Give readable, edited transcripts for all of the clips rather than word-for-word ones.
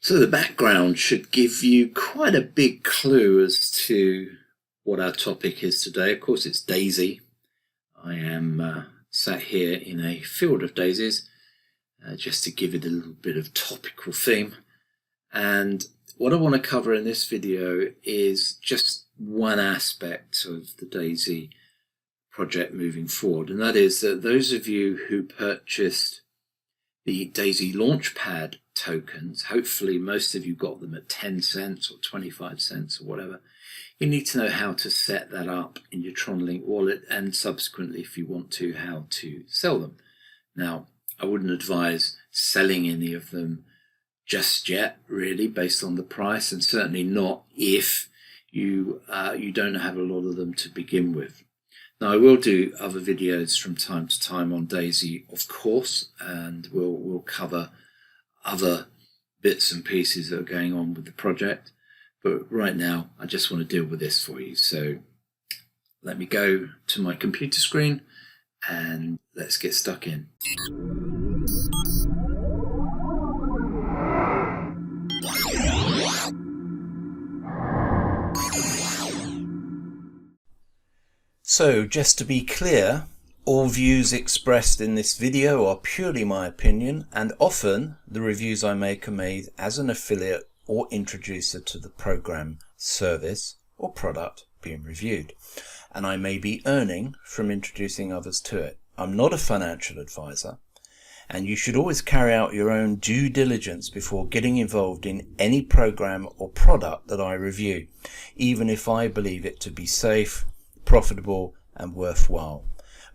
So the background should give you quite a big clue as to what our topic is today. Of course, it's Daisy. I am sat here in a field of daisies, just to give it a little bit of topical theme. And what I want to cover in this video is just one aspect of the Daisy project moving forward, and that is that those of you who purchased the Daisy Launchpad tokens, hopefully most of you got them at 10 cents or 25 cents or whatever, you need to know how to set that up in your Tron Link wallet, and subsequently, if you want to, how to sell them. Now, I wouldn't advise selling any of them just yet, really, based on the price, and certainly not if you don't have a lot of them to begin with. Now, I will do other videos from time to time on Daisy, of course, and we'll cover other bits and pieces that are going on with the project. But right now, I just want to deal with this for you. So let me go to my computer screen and let's get stuck in. So, just to be clear, all views expressed in this video are purely my opinion, and often the reviews I make are made as an affiliate or introducer to the program, service or product being reviewed, and I may be earning from introducing others to it. I'm not a financial advisor, and you should always carry out your own due diligence before getting involved in any program or product that I review, even if I believe it to be safe, profitable and worthwhile.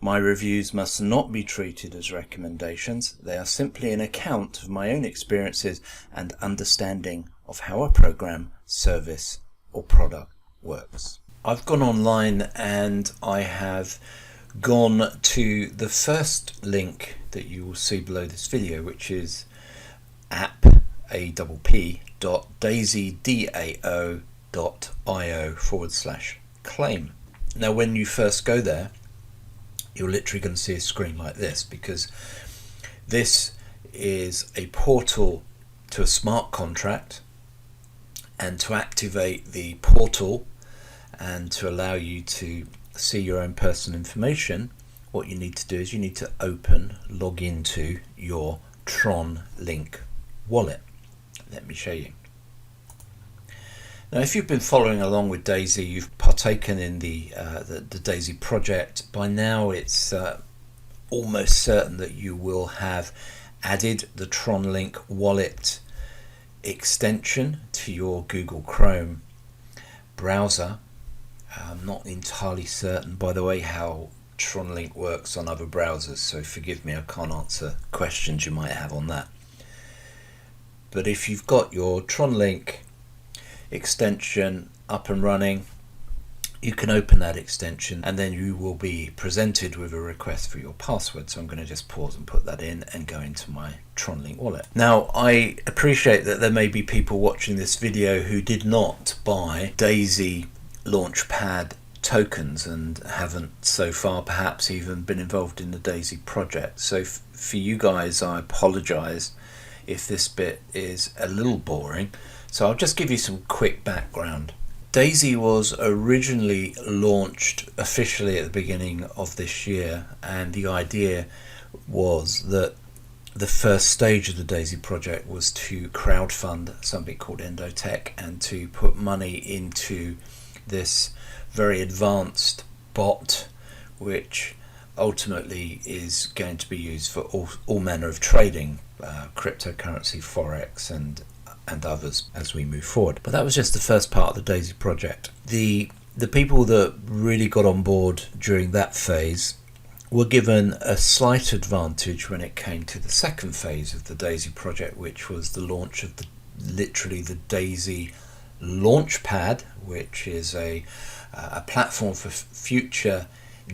My reviews must not be treated as recommendations. They are simply an account of my own experiences and understanding of how a program, service or product works. I've gone online and I have gone to the first link that you will see below this video, which is app.daisydao.io/claim. Now, when you first go there, you're literally going to see a screen like this, because this is a portal to a smart contract, and to activate the portal and to allow you to see your own personal information, what you need to do is you need to log into your Tron Link wallet. Let me show you. Now, if you've been following along with Daisy, you've partaken in the Daisy project. By now, it's almost certain that you will have added the Tron Link wallet extension to your Google Chrome browser. I'm not entirely certain, by the way, how Tron Link works on other browsers, so forgive me, I can't answer questions you might have on that. But if you've got your Tron Link extension up and running, you can open that extension and then you will be presented with a request for your password. So I'm going to just pause and put that in and go into my Tron Link wallet. Now, I appreciate that there may be people watching this video who did not buy Daisy Launchpad tokens and haven't so far perhaps even been involved in the Daisy project. So for you guys, I apologize if this bit is a little boring. So I'll just give you some quick background. Daisy was originally launched officially at the beginning of this year, and the idea was that the first stage of the Daisy project was to crowdfund something called Endotech and to put money into this very advanced bot, which ultimately is going to be used for all manner of trading, cryptocurrency, forex and others as we move forward. But that was just the first part of the Daisy project. The people that really got on board during that phase were given a slight advantage when it came to the second phase of the Daisy project, which was the launch of literally the Daisy Launchpad, which is a platform for future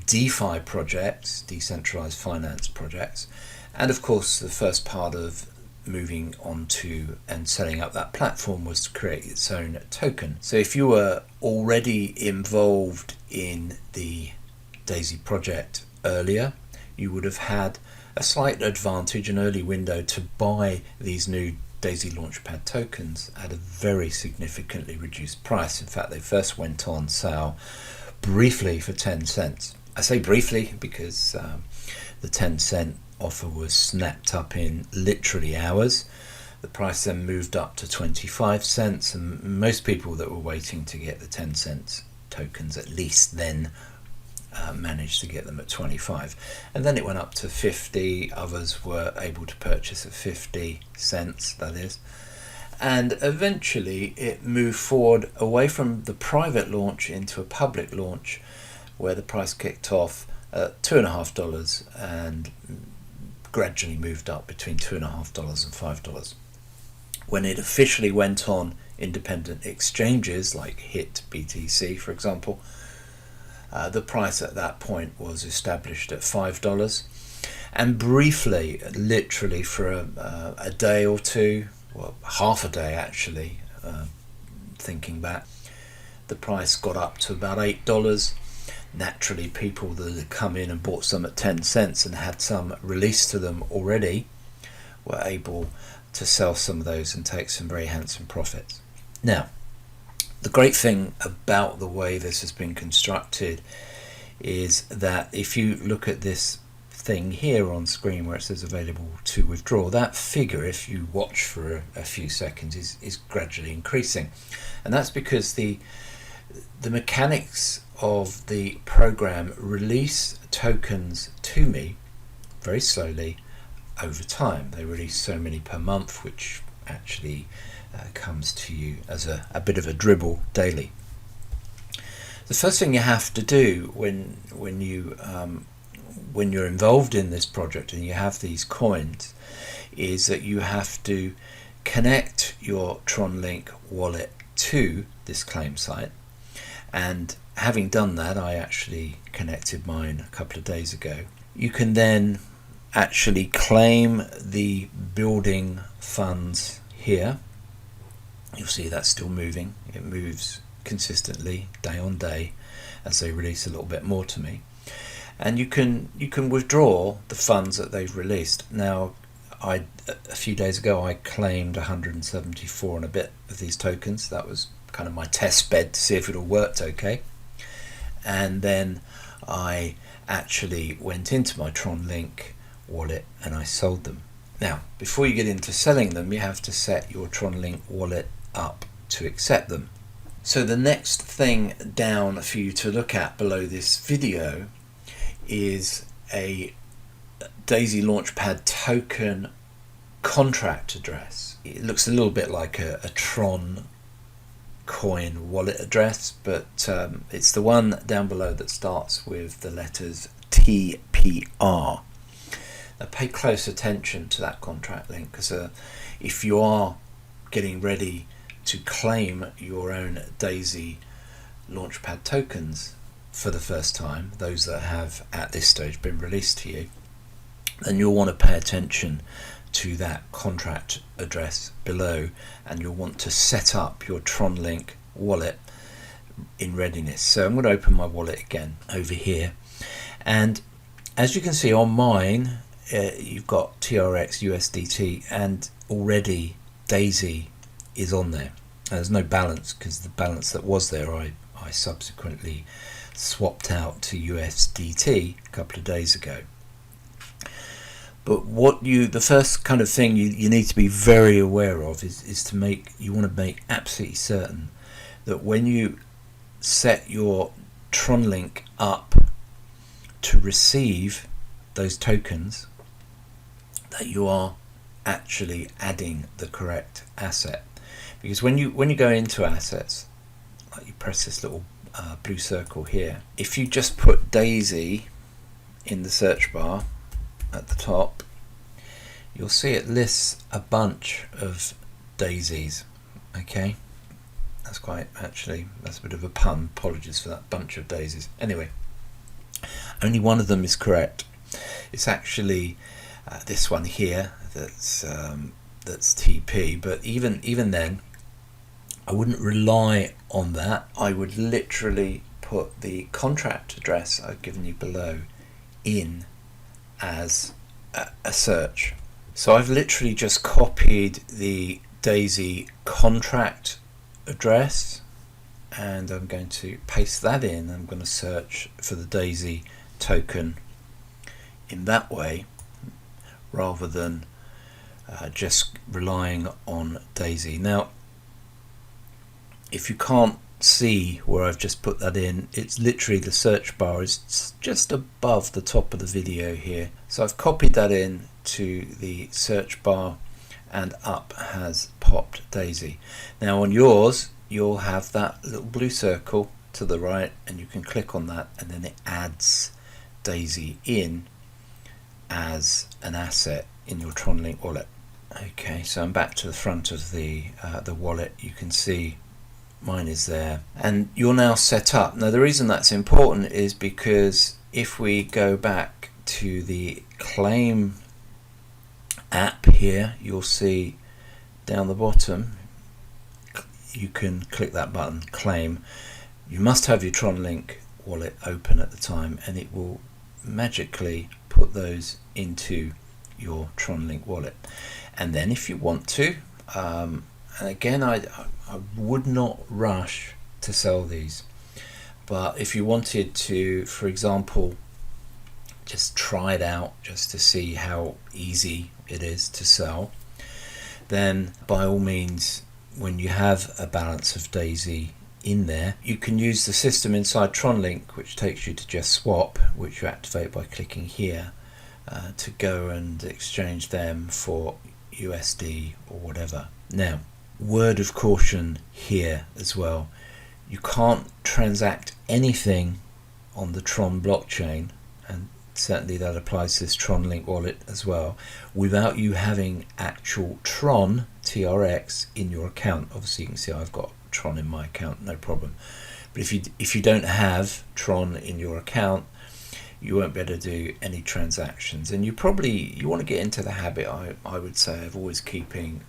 DeFi projects, decentralized finance projects, and of course the first part of moving on to and setting up that platform was to create its own token. So if you were already involved in the Daisy project earlier, you would have had a slight advantage, an early window to buy these new Daisy Launchpad tokens at a very significantly reduced price. In fact, they first went on sale briefly for 10 cents. I say briefly because the 10-cent offer was snapped up in literally hours. The price then moved up to 25 cents, and most people that were waiting to get the 10 cents tokens at least then managed to get them at 25, and then it went up to 50. Others were able to purchase at 50 cents, that is, and eventually it moved forward away from the private launch into a public launch, where the price kicked off at $2.50 and gradually moved up between $2.50 and $5. When it officially went on independent exchanges like HIT BTC, for example, the price at that point was established at $5, and briefly, literally for a day or two, well, half a day actually, thinking back, the price got up to about $8. Naturally, people that had come in and bought some at 10 cents and had some released to them already were able to sell some of those and take some very handsome profits. Now, the great thing about the way this has been constructed is that if you look at this thing here on screen where it says available to withdraw, that figure, if you watch for a few seconds, is gradually increasing. And that's because the mechanics of the program release tokens to me very slowly over time. They release so many per month, which actually comes to you as a bit of a dribble daily. The first thing you have to do when you're involved in this project and you have these coins is that you have to connect your Tron Link wallet to this claim site. And having done that, I actually connected mine a couple of days ago. You can then actually claim the building funds here. You'll see that's still moving. It moves consistently day on day as they release a little bit more to me. And you can withdraw the funds that they've released. Now, a few days ago I claimed 174 and a bit of these tokens. That was kind of my test bed to see if it all worked okay. And then I actually went into my Tron Link wallet and I sold them. Now, before you get into selling them, you have to set your Tron Link wallet up to accept them. So the next thing down for you to look at below this video is a Daisy Launchpad token contract address. It looks a little bit like a Tron coin wallet address, but it's the one down below that starts with the letters TPR. Now pay close attention to that contract link, because if you are getting ready to claim your own Daisy Launchpad tokens for the first time, those that have at this stage been released to you, then you'll want to pay attention to that contract address below, and you'll want to set up your Tron Link wallet in readiness. So I'm going to open my wallet again over here, and as you can see on mine, you've got TRX USDT, and already Daisy is on there. There's no balance, because the balance that was there I subsequently swapped out to USDT a couple of days ago. But the first kind of thing you need to be very aware of is you want to make absolutely certain that when you set your Tron Link up to receive those tokens, that you are actually adding the correct asset. Because when you go into assets, like you press this little blue circle here, if you just put Daisy in the search bar at the top, you'll see it lists a bunch of daisies. Okay, that's a bit of a pun, apologies for that, bunch of daisies. Anyway, only one of them is correct. It's actually this one here that's TP, but even then I wouldn't rely on that. I would literally put the contract address I've given you below in as a search. So I've literally just copied the Daisy contract address, and I'm going to paste that in. I'm going to search for the Daisy token in that way, rather than just relying on Daisy. Now, if you can't see where I've just put that in, it's literally the search bar is just above the top of the video here. So I've copied that in to the search bar, and up has popped Daisy. Now on yours, you'll have that little blue circle to the right, and you can click on that, and then it adds Daisy in as an asset in your TronLink wallet. Okay, so I'm back to the front of the wallet. You can see mine is there, and you're now set up. Now the reason that's important is because if we go back to the Claim app here, you'll see down the bottom you can click that button, Claim. You must have your TronLink wallet open at the time, and it will magically put those into your TronLink wallet. And then if you want to, and again, I would not rush to sell these, but if you wanted to, for example, just try it out just to see how easy it is to sell, then by all means, when you have a balance of Daisy in there, you can use the system inside TronLink, which takes you to Just Swap, which you activate by clicking here, to go and exchange them for USD or whatever. Now, word of caution here as well, you can't transact anything on the Tron blockchain, and certainly that applies to this TronLink wallet as well, without you having actual Tron TRX in your account. Obviously you can see I've got Tron in my account, no problem. But if you don't have Tron in your account, you won't be able to do any transactions. And you want to get into the habit, I would say, of always keeping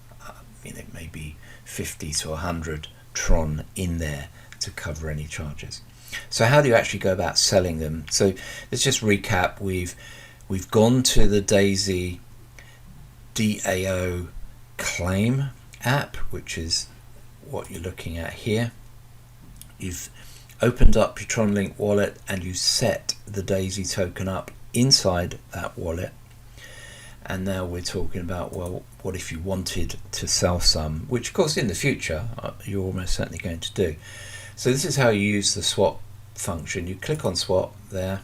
maybe 50 to 100 Tron in there to cover any charges. So how do you actually go about selling them? So let's just recap. We've gone to the Daisy DAO Claim app, which is what you're looking at here. You've opened up your TronLink wallet, and you set the Daisy token up inside that wallet. And now we're talking about, well, what if you wanted to sell some, which of course in the future you're almost certainly going to do. So this is how you use the swap function. You click on swap there,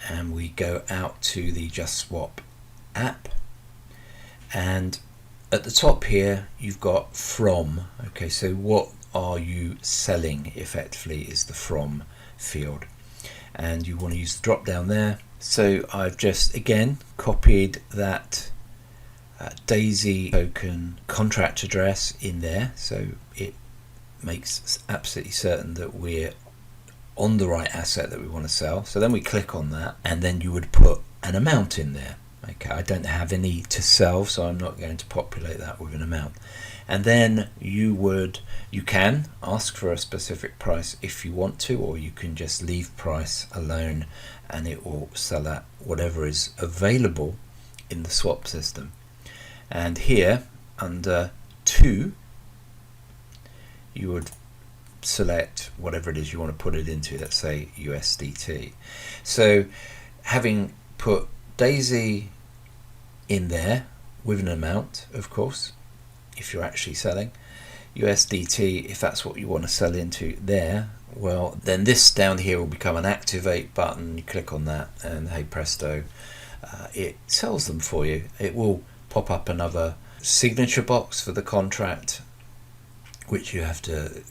and we go out to the Just Swap app, and at the top here you've got from. Okay, so what are you selling effectively is the from field, and you want to use the drop down there. So I've just again copied that Daisy token contract address in there, so it makes absolutely certain that we're on the right asset that we want to sell. So then we click on that, and then you would put an amount in there. Okay, I don't have any to sell, so I'm not going to populate that with an amount. And then you can ask for a specific price if you want to, or you can just leave price alone, and it will sell at whatever is available in the swap system. And here under 2, you would select whatever it is you want to put it into, let's say USDT. So having put Daisy in there with an amount, of course, if you're actually selling USDT, if that's what you want to sell into there, well, then this down here will become an activate button. You click on that, and hey presto, it sells them for you. It will pop up another signature box for the contract, which you have to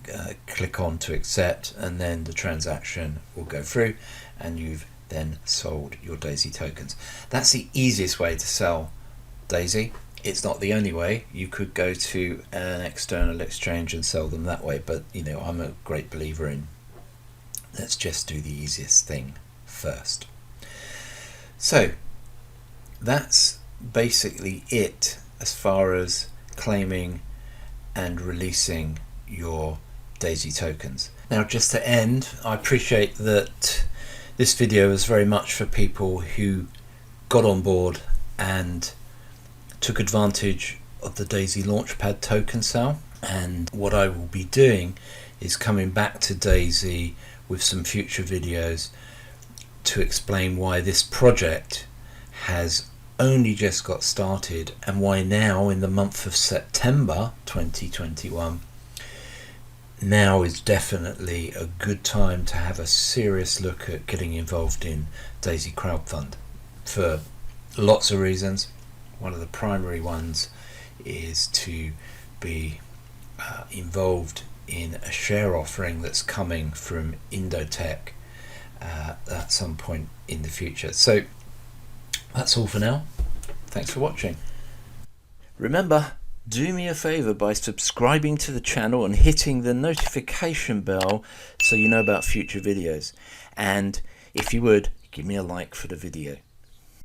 click on to accept, and then the transaction will go through, and you've then sold your Daisy tokens. That's the easiest way to sell Daisy. It's not the only way. You could go to an external exchange and sell them that way, but I'm a great believer in let's just do the easiest thing first. So that's basically it as far as claiming and releasing your Daisy tokens. Now, just to end, I appreciate that this video is very much for people who got on board and took advantage of the Daisy Launchpad token sale. And what I will be doing is coming back to Daisy with some future videos to explain why this project has only just got started, and why now, in the month of September 2021, now is definitely a good time to have a serious look at getting involved in Daisy Crowdfund, for lots of reasons. One of the primary ones is to be involved in a share offering that's coming from Indotech at some point in the future. So that's all for now. Thanks for watching. Remember, do me a favor by subscribing to the channel and hitting the notification bell so you know about future videos. And if you would, give me a like for the video.